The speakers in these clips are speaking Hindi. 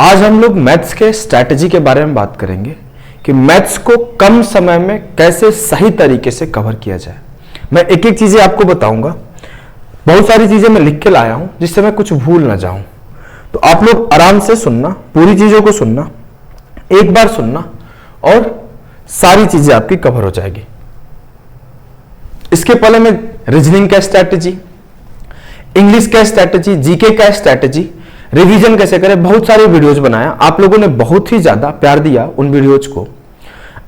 आज हम लोग मैथ्स के स्ट्रैटेजी के बारे में बात करेंगे कि मैथ्स को कम समय में कैसे सही तरीके से कवर किया जाए। मैं एक एक चीजें आपको बताऊंगा। बहुत सारी चीजें मैं लिख के लाया हूं जिससे मैं कुछ भूल ना जाऊं, तो आप लोग आराम से सुनना, पूरी चीजों को सुनना, एक बार सुनना और सारी चीजें आपकी कवर हो जाएगी। इसके पहले मैं रीजनिंग का स्ट्रैटेजी, इंग्लिश का स्ट्रैटेजी, जीके का स्ट्रैटेजी, रिवीजन कैसे करें, बहुत सारे वीडियोज बनाया। आप लोगों ने बहुत ही ज्यादा प्यार दिया उन वीडियोज को।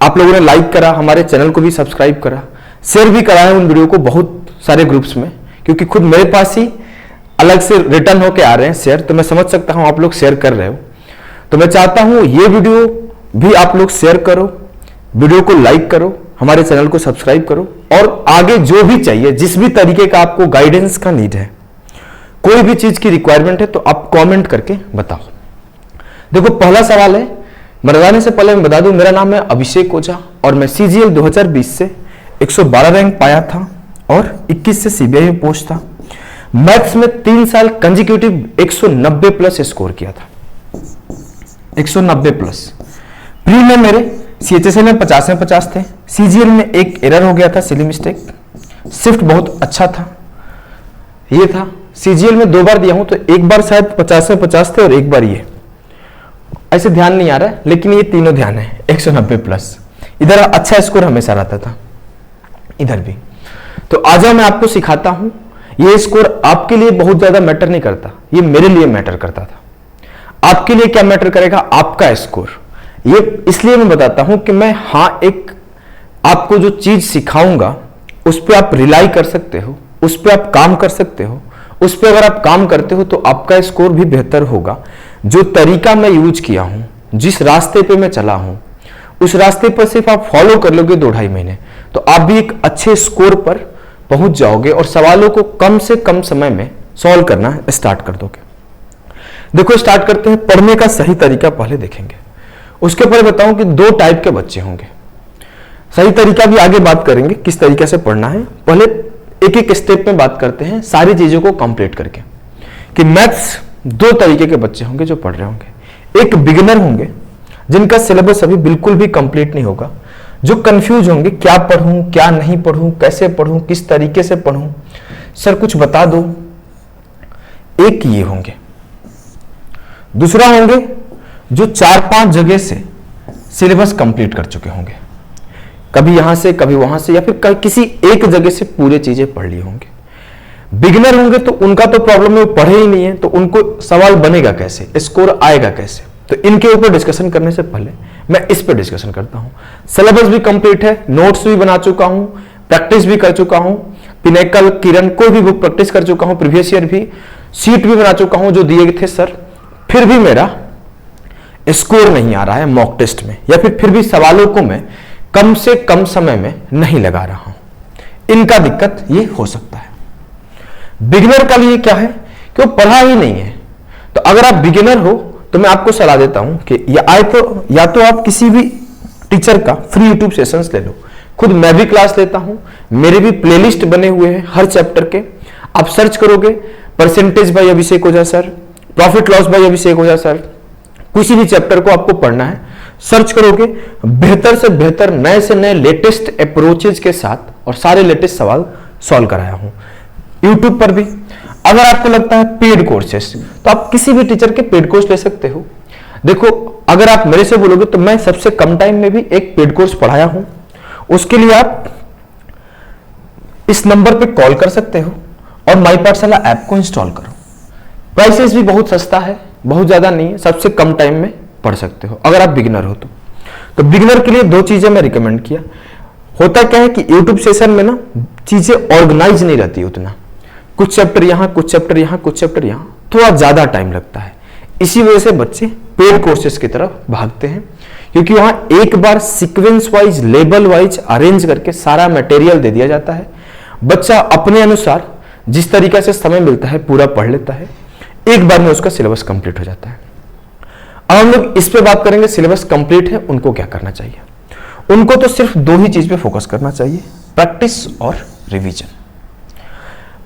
आप लोगों ने लाइक करा, हमारे चैनल को भी सब्सक्राइब करा, शेयर भी करा है उन वीडियो को बहुत सारे ग्रुप्स में, क्योंकि खुद मेरे पास ही अलग से रिटर्न होके आ रहे हैं शेयर, तो मैं समझ सकता हूं आप लोग शेयर कर रहे हो। तो मैं चाहता हूं ये वीडियो भी आप लोग शेयर करो, वीडियो को लाइक करो, हमारे चैनल को सब्सक्राइब करो और आगे जो भी चाहिए, जिस भी तरीके का आपको गाइडेंस का नीड है, कोई भी चीज की रिक्वायरमेंट है, तो आप कमेंट करके बताओ। देखो पहला सवाल है, बताने से पहले मैं बता दूं, मेरा नाम है अभिषेक ओझा और मैं सीजीएल 2020 से 112 रैंक पाया था और 21 से सीबीआई में पोस्ट था। मैथ्स में 3 साल कंजिक्यूटिव 190 प्लस स्कोर किया था, 190 प्लस। प्री में मेरे सीएचएसएल में 50 में 50 थे, सीजीएल में एक एरर हो गया था, सिली मिस्टेक, शिफ्ट बहुत अच्छा था, ये था। सीजीएल में 2 बार दिया हूं, तो एक बार शायद 50 में 50 थे और एक बार ये, ऐसे ध्यान नहीं आ रहा है, लेकिन ये तीनों ध्यान है। 190 प्लस, इधर अच्छा स्कोर हमेशा रहता था, इधर भी। तो आज मैं आपको सिखाता हूं, ये स्कोर आपके लिए बहुत ज्यादा मैटर नहीं करता, ये मेरे लिए मैटर करता था। आपके लिए क्या मैटर करेगा? आपका स्कोर। ये इसलिए मैं बताता हूं कि मैं एक आपको जो चीज सिखाऊंगा उस पर आप रिलाई कर सकते हो, उस पर आप काम कर सकते हो, उस पर अगर आप काम करते हो तो आपका स्कोर भी बेहतर होगा। जो तरीका मैं यूज किया हूं, जिस रास्ते पे मैं चला हूं, उस रास्ते पर सिर्फ आप फॉलो कर लोगे 2-2.5 महीने, तो आप भी एक अच्छे स्कोर पर पहुंच जाओगे और सवालों को कम से कम समय में सॉल्व करना स्टार्ट कर दोगे। देखो स्टार्ट करते हैं। पढ़ने का सही तरीका पहले देखेंगे, उसके पहले बताऊं कि 2 टाइप के बच्चे होंगे। सही तरीका भी आगे बात करेंगे, किस तरीके से पढ़ना है। पहले एक एक स्टेप में बात करते हैं, सारी चीजों को कंप्लीट करके, कि मैथ्स 2 तरीके के बच्चे होंगे जो पढ़ रहे होंगे। एक बिगिनर होंगे जिनका सिलेबस अभी बिल्कुल भी कंप्लीट नहीं होगा, जो कंफ्यूज होंगे, क्या पढ़ूं, क्या नहीं पढ़ूं, कैसे पढ़ूं, किस तरीके से पढ़ूं, सर कुछ बता दो। एक ये होंगे। दूसरा होंगे जो 4-5 जगह से सिलेबस कंप्लीट कर चुके होंगे, कभी यहां से कभी वहां से, या फिर किसी एक जगह से पूरे चीजें पढ़ ली होंगे। बिगिनर होंगे तो उनका तो प्रॉब्लम है, वो पढ़े ही नहीं है, तो उनको सवाल बनेगा कैसे, स्कोर आएगा कैसे। तो इनके ऊपर डिस्कशन करने से पहले मैं इस पर डिस्कशन करता हूं। सिलेबस भी कंप्लीट है, नोट्स भी बना चुका हूं, प्रैक्टिस भी कर चुका हूं, पिनेकल, किरण, कोई भी बुक प्रैक्टिस कर चुका हूं, प्रीवियस ईयर भी, सीट भी बना चुका हूं जो दिए थे सर, फिर भी मेरा स्कोर नहीं आ रहा है मॉक टेस्ट में, या फिर भी सवालों को मैं कम से कम समय में नहीं लगा रहा हूं। इनका दिक्कत ये हो सकता है। बिगिनर का लिए क्या है कि वो पढ़ा ही नहीं है। तो अगर आप बिगिनर हो तो मैं आपको सलाह देता हूं कि या तो आप किसी भी टीचर का फ्री यूट्यूब सेशंस ले लो। खुद मैं भी क्लास लेता हूं, मेरे भी प्लेलिस्ट बने हुए हैं हर चैप्टर के। आप सर्च करोगे percentage by Abhishek Ojha sir, profit loss by Abhishek Ojha sir, किसी भी चैप्टर को आपको पढ़ना है, सर्च करोगे, बेहतर से बेहतर, नए से नए लेटेस्ट अप्रोचेज के साथ और सारे लेटेस्ट सवाल सॉल्व कराया हूं यूट्यूब पर भी। अगर आपको लगता है पेड कोर्सेस, तो आप किसी भी टीचर के पेड कोर्स ले सकते हो। देखो अगर आप मेरे से बोलोगे तो मैं सबसे कम टाइम में भी एक पेड कोर्स पढ़ाया हूं। उसके लिए आप इस नंबर पे कॉल कर सकते हो और माई पाठशाला ऐप को इंस्टॉल करो। प्राइसेस भी बहुत सस्ता है, बहुत ज्यादा नहीं है, सबसे कम टाइम में पढ़ सकते हो अगर आप बिगिनर हो तो बिगिनर के लिए 2 चीजें मैं रिकमेंड किया। होता क्या है कि यूट्यूब सेशन में ना चीजें ऑर्गेनाइज नहीं रहती उतना, कुछ चैप्टर यहां, कुछ चैप्टर यहां, कुछ चैप्टर यहां, थोड़ा ज्यादा टाइम लगता है। इसी वजह से बच्चे पेड कोर्सेज की तरफ भागते हैं, क्योंकि वहां एक बार sequence wise, label wise arrange करके सारा मटेरियल दे दिया जाता है। बच्चा अपने अनुसार जिस तरीके से समय मिलता है पूरा पढ़ लेता है, एक बार में उसका सिलेबस कंप्लीट हो जाता है। अब हम लोग इस पे बात करेंगे, सिलेबस कंप्लीट है उनको क्या करना चाहिए। उनको तो सिर्फ 2 ही चीज पे फोकस करना चाहिए, प्रैक्टिस और रिवीजन।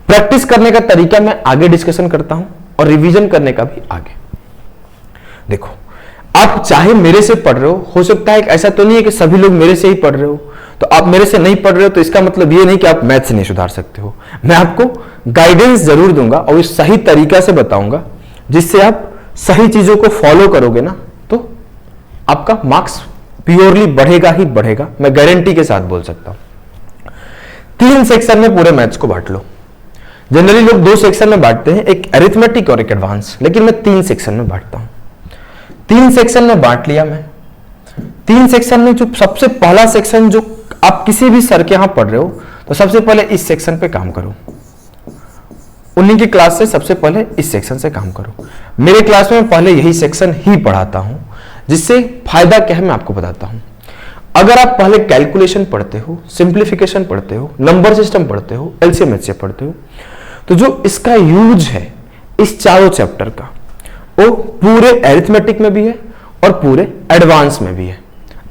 प्रैक्टिस करने का तरीका मैं आगे डिस्कशन करता हूं और रिवीजन करने का भी आगे। देखो, आप चाहे मेरे से पढ़ रहे हो सकता है ऐसा तो नहीं है कि सभी लोग मेरे से ही पढ़ रहे हो, तो आप मेरे से नहीं पढ़ रहे हो तो इसका मतलब ये नहीं कि आप मैथ्स नहीं सुधार सकते हो। मैं आपको गाइडेंस जरूर दूंगा और इस सही तरीका से बताऊंगा, जिससे आप सही चीजों को फॉलो करोगे ना, तो आपका मार्क्स प्योरली बढ़ेगा ही बढ़ेगा, मैं गारंटी के साथ बोल सकता हूं। 3 सेक्शन में पूरे मैथ्स को बांट लो। जनरली लोग 2 सेक्शन में बांटते हैं, एक अरिथमेटिक और एक एडवांस, लेकिन मैं 3 सेक्शन में बांटता हूं। 3 सेक्शन में बांट लिया मैं। 3 सेक्शन में जो सबसे पहला सेक्शन, जो आप किसी भी सर के यहां पढ़ रहे हो, तो सबसे पहले इस सेक्शन पे काम करो। उन्हीं की क्लास से सबसे पहले इस सेक्शन से काम करो। मेरे क्लास में पहले यही सेक्शन ही पढ़ाता हूं, जिससे फायदा क्या है मैं आपको बताता हूं। अगर आप पहले कैलकुलेशन पढ़ते हो, सिंप्लीफिकेशन पढ़ते हो, नंबर सिस्टम पढ़ते हो, एलसीएम एचसीएफ पढ़ते हो, तो जो इसका यूज है इस चारों चैप्टर का, वो पूरे अरिथमेटिक में भी है और पूरे एडवांस में भी है।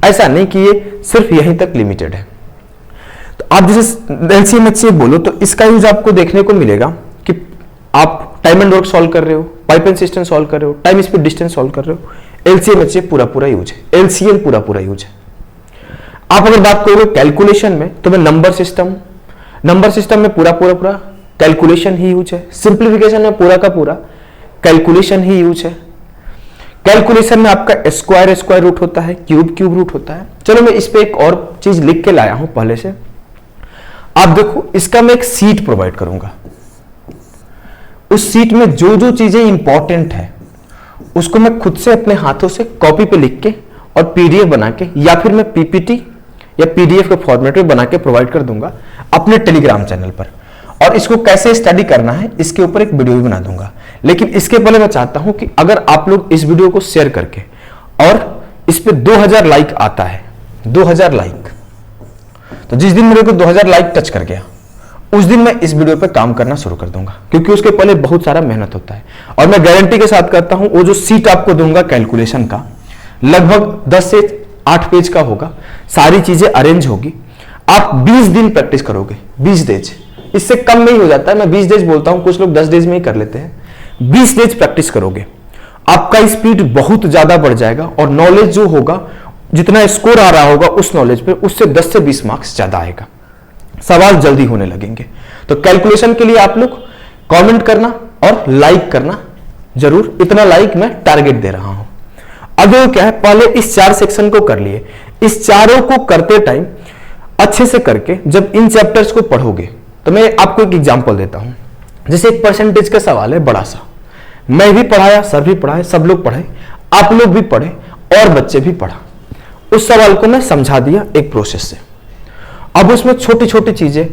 ऐसा नहीं कि ये सिर्फ यहीं तक लिमिटेड है। तो आप जैसे एलसीएम एचसीएफ बोलो तो इसका यूज आपको देखने को मिलेगा कि आप टाइम एंड वर्क सॉल्व कर रहे हो, पाइप एंड सिस्टम सॉल्व कर रहे हो, टाइम स्पीड डिस्टेंस सॉल्व कर रहे हो, एलसीएम एचसीएफ पूरा यूज है, एलसीएम पूरा यूज है। आप अगर बात करोगे कैलकुलेशन में, तो मैं नंबर सिस्टम में पूरा कैलकुलेशन ही यूज है। सिंप्लीफिकेशन में पूरा का पूरा कैलकुलेशन ही यूज है। कैलकुलेशन में आपका स्क्वायर रूट होता है, क्यूब रूट होता है। चलो मैं इस पे एक और चीज लिख के लाया हूं पहले से, आप देखो। इसका मैं एक सीट प्रोवाइड करूंगा। उस सीट में जो जो चीजें इंपॉर्टेंट है उसको मैं खुद से अपने हाथों से कॉपी पे लिख के और पीडीएफ बना के, या फिर मैं पीपीटी या पीडीएफ के फॉर्मेट में बना के प्रोवाइड कर दूंगा अपने टेलीग्राम चैनल पर। और इसको कैसे स्टडी करना है इसके ऊपर एक वीडियो भी बना दूंगा। लेकिन इसके पहले मैं चाहता हूं कि अगर आप लोग इस वीडियो को शेयर करके, और इस पे 2000 लाइक आता है, 2000 लाइक, तो जिस दिन मेरे को 2000 लाइक टच कर गया उस दिन मैं इस वीडियो पे काम करना शुरू कर दूंगा, क्योंकि उसके पहले बहुत सारा मेहनत होता है। और मैं गारंटी के साथ करता हूं, वो जो सीट आपको दूंगा कैलकुलेशन का, लगभग 10 से 8 पेज का होगा। सारी चीजें अरेंज होगी। आप 20 दिन प्रैक्टिस करोगे, 20 डेज, इससे कम में ही हो जाता है। मैं 20 डेज बोलता हूं, कुछ लोग 10 डेज में ही कर लेते हैं। 20 डेज प्रैक्टिस करोगे, आपका स्पीड बहुत ज्यादा बढ़ जाएगा और नॉलेज जो होगा, जितना स्कोर आ रहा होगा उस नॉलेज पे, उससे 10 से 20 मार्क्स ज्यादा आएगा। सवाल जल्दी होने लगेंगे। तो कैलकुलेशन के लिए आप लोग कमेंट करना और लाइक करना जरूर। इतना लाइक मैं टारगेट दे रहा हूं। अब वो क्या है, पहले इस 4 सेक्शन को कर लिए। इस चारों को करते टाइम अच्छे से करके जब इन चैप्टर्स को पढ़ोगे, तो मैं आपको एक एग्जांपल देता हूं। जैसे एक परसेंटेज का सवाल है बड़ा सा, मैं भी पढ़ाया, सर भी पढ़ाए, सब लोग पढ़े, आप लोग भी पढ़े और बच्चे भी पढ़ा। उस सवाल को मैं समझा दिया एक प्रोसेस से। अब उसमें छोटी छोटी चीजें,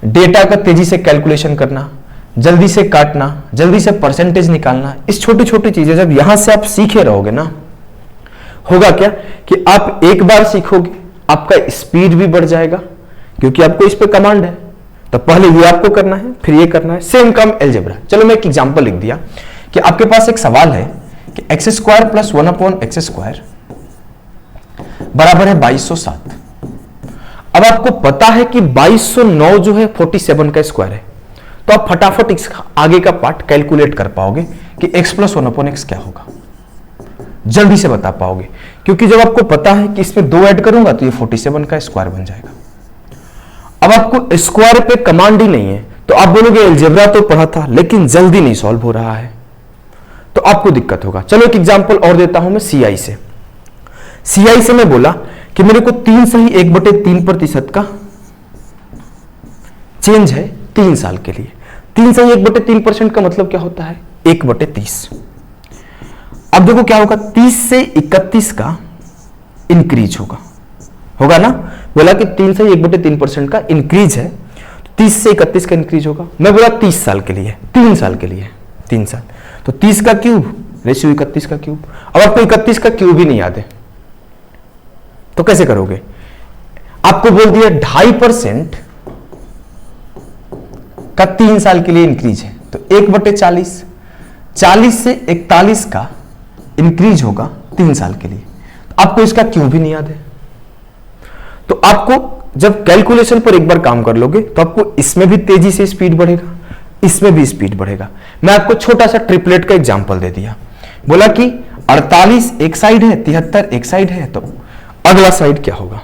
डेटा का तेजी से कैलकुलेशन करना, जल्दी से काटना, जल्दी से परसेंटेज निकालना, इस छोटी छोटी चीजें जब यहां से आप सीखे रहोगे ना, होगा क्या कि आप एक बार सीखोगे, आपका स्पीड भी बढ़ जाएगा, क्योंकि आपको इस पे कमांड है। तो पहले ये आपको करना है, फिर ये करना है। सेम काम अलजेब्रा। चलो मैं एक एग्जांपल लिख दिया कि आपके पास एक सवाल है कि एक्स स्क्वायर प्लस 1/x² बराबर है 2207। अब आपको पता है कि 2209 जो है 47 का स्क्वायर है, तो आप फटाफट इसका आगे का पार्ट कैलकुलेट कर पाओगे कि x प्लस 1/x क्या होगा, जल्दी से बता पाओगे। क्योंकि जब आपको पता है कि इसमें 2 ऐड करूंगा तो ये 47 का स्क्वायर बन जाएगा। अब आपको स्क्वायर पे कमांड ही नहीं है, तो आप बोलोगे अलजेब्रा तो पढ़ा था लेकिन जल्दी नहीं सॉल्व हो रहा है, तो आपको दिक्कत होगा। चलो एक एग्जांपल और देता हूं मैं सीआई से। सीआई से मैं बोला कि मेरे को 3 सही 1/3% का चेंज है 3 साल के लिए। 3 सही 1/3% का मतलब क्या होता है, 1/30। अब देखो क्या होगा, 30 से 31 का इंक्रीज होगा ना। बोला कि 3 से 1/3% का इंक्रीज है, 30 से 31 का इंक्रीज होगा। मैं बोला 30 साल के लिए, 3 साल के लिए, 3 साल, तो 30 का क्यूब रेशियो 31 का क्यूब। अब आपको 31 का क्यूब ही नहीं याद है, तो कैसे करोगे। आपको बोल दिया 2.5% का 3 साल के लिए इंक्रीज है, तो 1/40, 40 से 41 का इंक्रीज होगा 3 साल के लिए। आपको इसका क्यूब भी नहीं याद है, तो आपको जब कैलकुलेशन पर एक बार काम कर लोगे तो आपको इसमें भी तेजी से स्पीड बढ़ेगा, इसमें भी स्पीड बढ़ेगा। मैं आपको छोटा सा ट्रिपलेट का एग्जांपल दे दिया। बोला कि 48 एक साइड है, 73 एक साइड है, तो अगला साइड क्या होगा?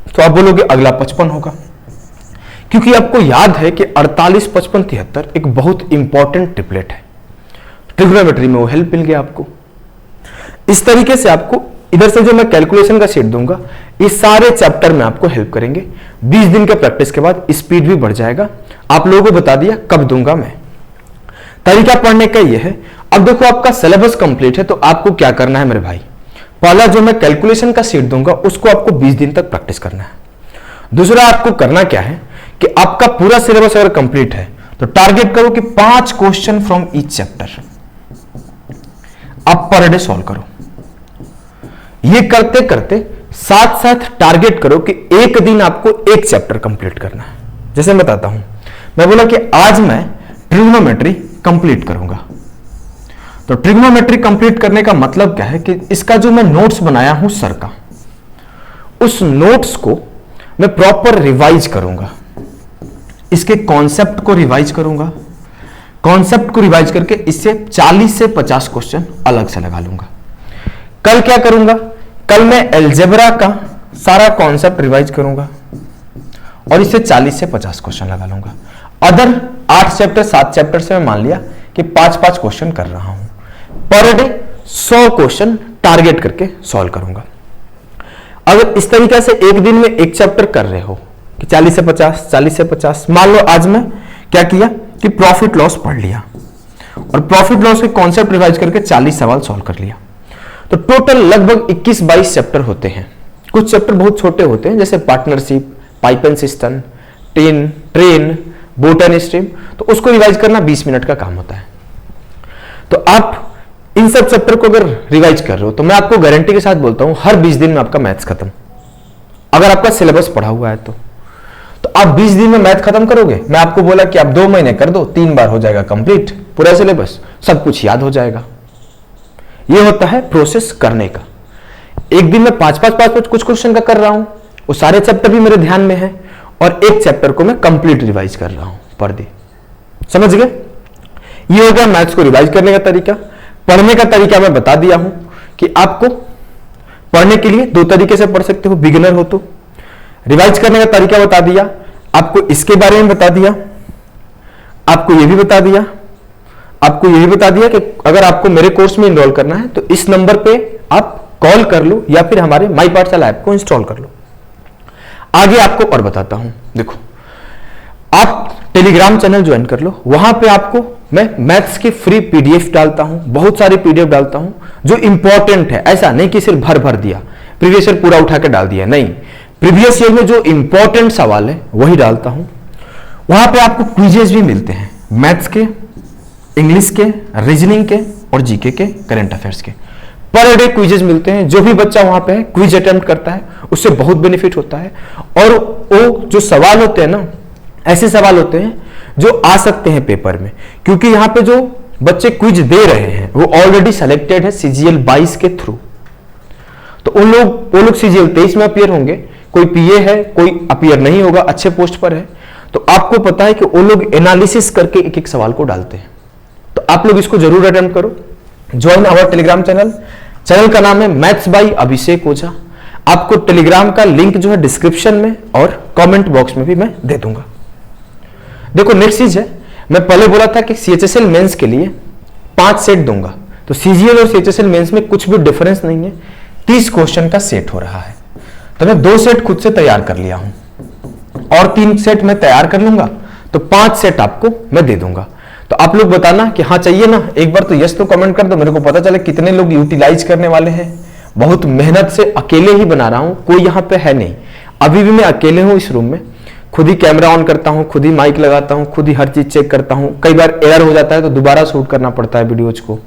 तो आप बोलोगे अगला 55 होगा, क्योंकि आपको याद है कि 48, 55, 73 एक बहुत इंपॉर्टेंट ट्रिपलेट है। ट्रिग्नोमेट्री में वो हेल्प मिल गया आपको। इस तरीके से आपको इधर से जो मैं कैलकुलेशन का सेट दूंगा, इस सारे चैप्टर में आपको हेल्प करेंगे। 20 दिन के प्रैक्टिस के बाद स्पीड भी बढ़ जाएगा। आप लोगों को बता दिया कब दूंगा मैं। तरीका पढ़ने का ये है। अब देखो आपका सिलेबस कंप्लीट है, तो आपको क्या करना है मेरे भाई? पहला जो मैं कैलकुलेशन का सेट दूंगा उसको आपको 20 दिन तक प्रैक्टिस करना है। दूसरा आपको करना क्या है कि आपका पूरा सिलेबस अगर कंप्लीट है तो टारगेट करो कि 5 क्वेश्चन फ्रॉम ईच चैप्टर आप पर डे सॉल्व करो। ये करते करते साथ साथ टारगेट करो कि एक दिन आपको एक चैप्टर कंप्लीट करना है। जैसे मैं बताता हूं, मैं बोला कि आज मैं ट्रिग्नोमेट्री कंप्लीट करूंगा, तो ट्रिग्नोमेट्री कंप्लीट करने का मतलब क्या है कि इसका जो मैं नोट्स बनाया हूं सर का, उस नोट्स को मैं प्रॉपर रिवाइज करूंगा। इसके कॉन्सेप्ट को रिवाइज करूंगा। कॉन्सेप्ट को रिवाइज करके इससे 40 से 50 क्वेश्चन अलग से लगा लूंगा। कल क्या करूंगा? कल मैं एल्जेब्रा का सारा कॉन्सेप्ट रिवाइज करूंगा और इससे 40 से 50 क्वेश्चन लगा लूंगा। अदर 8 चैप्टर 7 चैप्टर से मैं मान लिया कि 5-5 क्वेश्चन कर रहा हूं। पर डे 100 क्वेश्चन टारगेट करके सॉल्व करूंगा। अगर इस तरीके से एक दिन में एक चैप्टर कर रहे हो कि 40 से 50, 40 से 50, मान लो आज मैं क्या किया कि प्रॉफिट लॉस पढ़ लिया और प्रॉफिट लॉस के कॉन्सेप्ट रिवाइज करके 40 सवाल सॉल्व कर लिया, तो टोटल लगभग 21-22 चैप्टर होते हैं। कुछ चैप्टर बहुत छोटे होते हैं, जैसे partnership, pipe and system, train, boat and stream, तो उसको रिवाइज करना 20 मिनट का काम होता है। तो आप इन सब चैप्टर को अगर रिवाइज कर रहे हो तो मैं आपको गारंटी के साथ बोलता हूं हर 20 दिन में आपका मैथ्स खत्म, अगर आपका सिलेबस पढ़ा हुआ है तो आप 20 दिन में मैथ खत्म करोगे। मैं आपको बोला कि आप 2 महीने कर दो, 3 बार हो जाएगा कंप्लीट पूरा सिलेबस, सब कुछ याद हो जाएगा। ये होता है प्रोसेस करने का। एक दिन में 5-5 कुछ क्वेश्चन का कर रहा हूं, वो सारे चैप्टर भी मेरे ध्यान में है और एक चैप्टर को मैं कंप्लीट रिवाइज कर रहा हूं पर डे। समझ गए? ये हो गया मैथ्स को रिवाइज करने का तरीका। पढ़ने का तरीका मैं बता दिया हूं कि आपको पढ़ने के लिए 2 तरीके से पढ़ सकते हो, बिगिनर हो तो। रिवाइज करने का तरीका बता दिया, आपको इसके बारे में बता दिया, आपको यह भी बता दिया, आपको यह भी बता दिया कि अगर आपको मेरे कोर्स में इनरोल करना है तो इस नंबर पे आप कॉल कर लो या फिर हमारे माई पाठशाला ऐप को इंस्टॉल कर लो। आगे आपको और बताता हूं। देखो, आप टेलीग्राम चैनल ज्वाइन कर लो, वहां पे आपको मैं मैथ्स की फ्री पीडीएफ डालता हूं, बहुत सारी पीडीएफ डालता हूं जो इंपॉर्टेंट है। ऐसा नहीं कि सिर्फ भर दिया, प्रीवियस ईयर पूरा उठा के डाल दिया, नहीं, प्रीवियस ईयर में जो इंपॉर्टेंट सवाल है वही डालता हूं। वहां पे आपको क्विजेस भी मिलते हैं, मैथ्स के, इंग्लिश के, रीजनिंग के और जीके के, करंट अफेयर्स के। पर डे क्विजेस मिलते हैं। जो भी बच्चा वहां पे क्विज अटेम्प्ट करता है उससे बहुत बेनिफिट होता है। और वो जो सवाल होते हैं ना, ऐसे सवाल होते हैं जो आ सकते हैं पेपर में, क्योंकि यहां पे जो बच्चे क्विज दे रहे हैं वो ऑलरेडी सेलेक्टेड है CGL 22 के थ्रू। तो वो लोग CGL 23 में अपियर होंगे, कोई पीए है, कोई अपियर नहीं होगा, अच्छे पोस्ट पर है। तो आपको पता है कि वो लोग एनालिसिस करके एक एक सवाल को डालते हैं। तो आप लोग इसको जरूर अटेम्प्ट करो। ज्वाइन आवर टेलीग्राम चैनल का नाम है मैथ्स बाय अभिषेक ओझा। आपको टेलीग्राम का लिंक जो है डिस्क्रिप्शन में और कमेंट बॉक्स में भी मैं दे दूंगा। देखो, नेक्स्ट चीज है, मैं पहले बोला था कि CHSL मेंस के लिए 5 सेट दूंगा, तो CGL और CHSL मेंस में कुछ भी डिफरेंस नहीं है। 30 क्वेश्चन का सेट हो रहा है, तो मैं 2 सेट खुद से तैयार कर लिया हूं और 3 सेट मैं तैयार कर लूंगा, तो 5 सेट आपको मैं दे दूंगा। तो आप लोग बताना कि हाँ चाहिए ना, एक बार तो यस तो कमेंट कर दो, मेरे को पता चले कितने लोग यूटिलाइज करने वाले हैं। बहुत मेहनत से अकेले ही बना रहा हूं, कोई यहाँ पे है नहीं, अभी भी मैं अकेले हूं इस रूम में। खुद ही कैमरा ऑन करता हूं, खुद ही माइक लगाता हूं, खुद ही हर चीज चेक करता हूं। कई बार एरर हो जाता है तो दोबारा शूट करना पड़ता है वीडियोज को,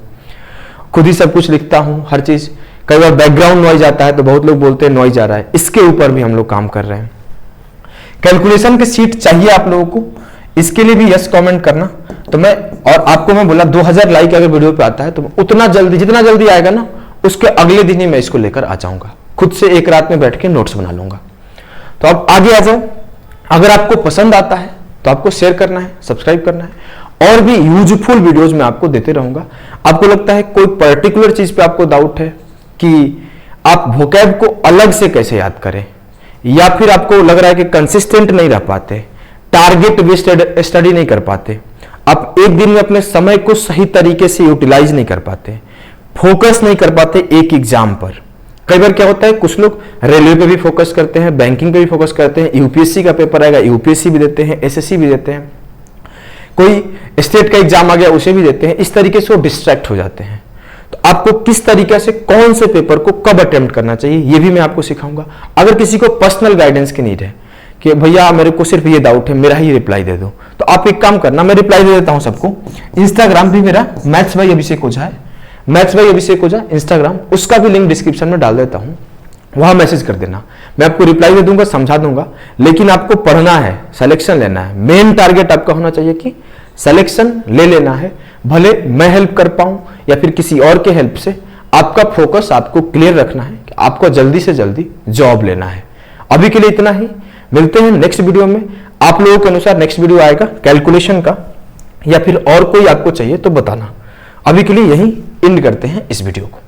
खुद ही सब कुछ लिखता हूं, हर चीज। कई बार बैकग्राउंड नॉइज आता है तो बहुत लोग बोलते हैं नॉइज आ रहा है, इसके ऊपर भी हम लोग काम कर रहे हैं। कैलकुलेशन की शीट चाहिए आप लोगों को, इसके लिए भी यस कमेंट करना। तो मैं और आपको मैं बोला 2000 लाइक अगर वीडियो पे आता है तो उतना जल्दी, जितना जल्दी आएगा ना, उसके अगले दिन ही मैं इसको लेकर आ जाऊंगा, खुद से एक रात में बैठ के नोट्स बना लूंगा। तो अब आगे आ जाओ। अगर आपको पसंद आता है तो आपको शेयर करना है, सब्सक्राइब करना है और भी यूजफुल वीडियोज मैं आपको देते रहूंगा। आपको लगता है कोई पर्टिकुलर चीज पे आपको डाउट है कि आप वोकैब को अलग से कैसे याद करें, या फिर आपको लग रहा है कि कंसिस्टेंट नहीं रह पाते, टारगेट बेस्ड स्टडी नहीं कर पाते, आप एक दिन में अपने समय को सही तरीके से यूटिलाइज नहीं कर पाते, फोकस नहीं कर पाते एक एग्जाम पर। कई बार क्या होता है, कुछ लोग रेलवे पे भी फोकस करते हैं, बैंकिंग पे भी फोकस करते हैं, यूपीएससी का पेपर आएगा यूपीएससी भी देते हैं, एसएससी भी देते हैं, कोई स्टेट का एग्जाम आ गया उसे भी देते हैं। इस तरीके से वो डिस्ट्रैक्ट हो जाते हैं। तो आपको किस तरीके से कौन से पेपर को कब अटेम्प्ट करना चाहिए ये भी मैं आपको सिखाऊंगा। अगर किसी को पर्सनल गाइडेंस की नीड है कि भैया मेरे को सिर्फ ये डाउट है, मेरा ही रिप्लाई दे दो, तो आप एक काम करना, मैं रिप्लाई दे देता हूं सबको। इंस्टाग्राम भी मेरा मैथ्स बाय अभिषेक ओझा है, maths by Abhishek Ojha Instagram, उसका भी लिंक डिस्क्रिप्शन में डाल देता हूं, वहां मैसेज कर देना, मैं आपको रिप्लाई दे दूंगा, समझा दूंगा। लेकिन आपको पढ़ना है, सिलेक्शन लेना है, मेन टारगेट आपका होना चाहिए कि सिलेक्शन ले लेना है। भले मैं हेल्प कर पाऊं या फिर किसी और के हेल्प से, आपका फोकस आपको क्लियर रखना है कि आपको जल्दी से जल्दी जॉब लेना है। अभी के लिए इतना ही, मिलते हैं नेक्स्ट वीडियो में। आप लोगों के अनुसार नेक्स्ट वीडियो आएगा कैलकुलेशन का, या फिर और कोई आपको चाहिए तो बताना। अभी के लिए यही एंड करते हैं इस वीडियो को।